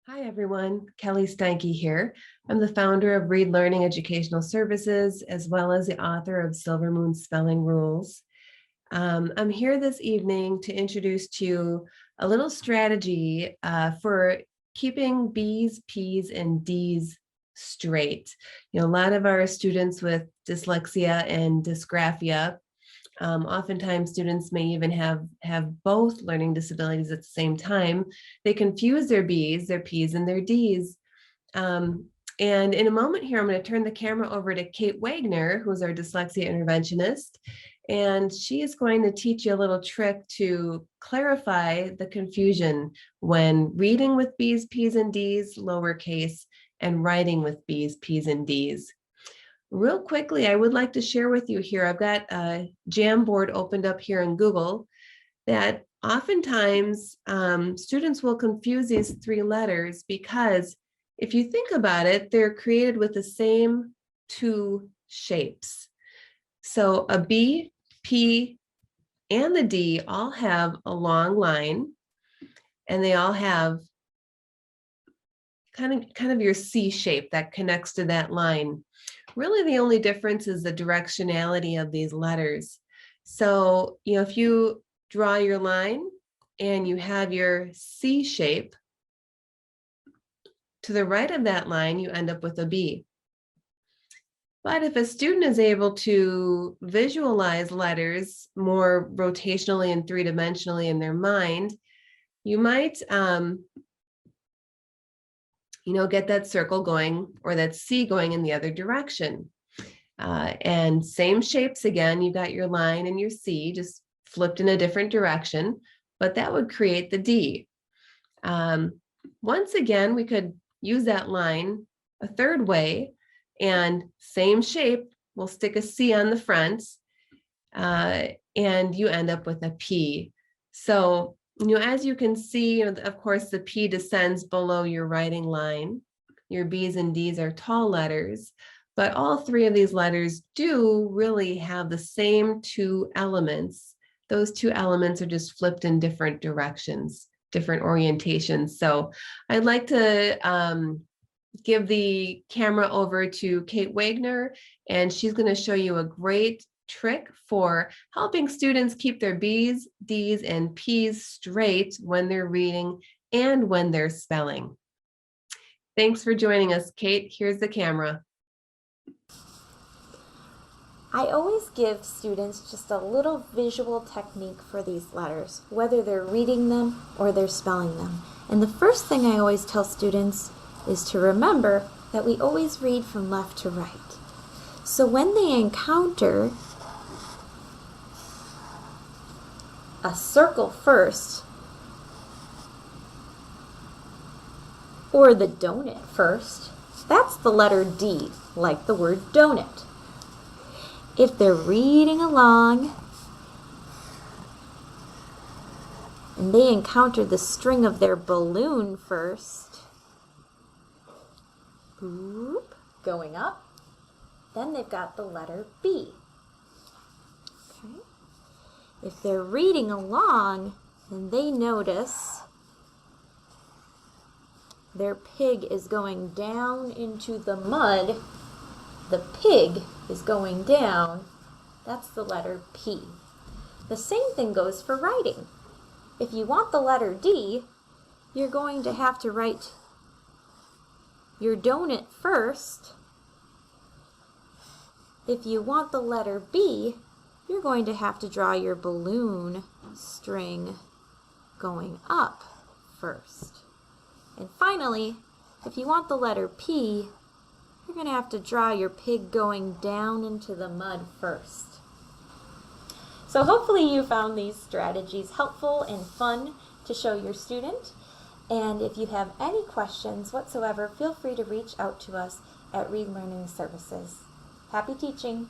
Hi, everyone. Kelly Steinke here. I'm the founder of Read Learning Educational Services, as well as the author of Silver Moon Spelling Rules. I'm here this evening to introduce to you a little strategy for keeping B's, P's, and D's straight. A lot of our students with dyslexia and dysgraphia, oftentimes students may even have both learning disabilities at the same time. They confuse their B's, their P's, and their D's. And in a moment here, I'm going to turn the camera over to Kate Wagner, who's our dyslexia interventionist. And she is going to teach you a little trick to clarify the confusion when reading with B's, P's, and D's, lowercase, and writing with B's, P's, and D's. Real quickly, I would like to share with you here, I've got a Jamboard opened up here in Google that oftentimes students will confuse these three letters because if you think about it, they're created with the same two shapes. So a B, P, and the D all have a long line, and they all have kind of your C shape that connects to that line. Really, the only difference is the directionality of these letters. So, if you draw your line and you have your C shape, to the right of that line, you end up with a B. But if a student is able to visualize letters more rotationally and three-dimensionally in their mind, you might get that circle going or that C going in the other direction. And same shapes again, you got your line and your C just flipped in a different direction, but that would create the D. Once again, we could use that line a third way, and same shape, we'll stick a C on the front, and you end up with a P. So, as you can see, of course, the P descends below your writing line. Your B's and D's are tall letters, but all three of these letters do really have the same two elements. Those two elements are just flipped in different directions, different orientations. So I'd like to give the camera over to Kate Wagner, and she's going to show you a great trick for helping students keep their B's, D's, and P's straight when they're reading and when they're spelling. Thanks for joining us, Kate. Here's the camera. I always give students just a little visual technique for these letters, whether they're reading them or they're spelling them. And the first thing I always tell students is to remember that we always read from left to right. So when they encounter a circle first, or the donut first, that's the letter D, like the word donut. If they're reading along and they encounter the string of their balloon first, boop, going up, then they've got the letter B. Okay. If they're reading along, then they notice their pig is going down into the mud. The pig is going down. That's the letter P. The same thing goes for writing. If you want the letter D, you're going to have to write your donut first. If you want the letter B, you're going to have to draw your balloon string going up first. And finally, if you want the letter P, you're going to have to draw your pig going down into the mud first. So hopefully you found these strategies helpful and fun to show your student. And if you have any questions whatsoever, feel free to reach out to us at Read Learning Services. Happy teaching!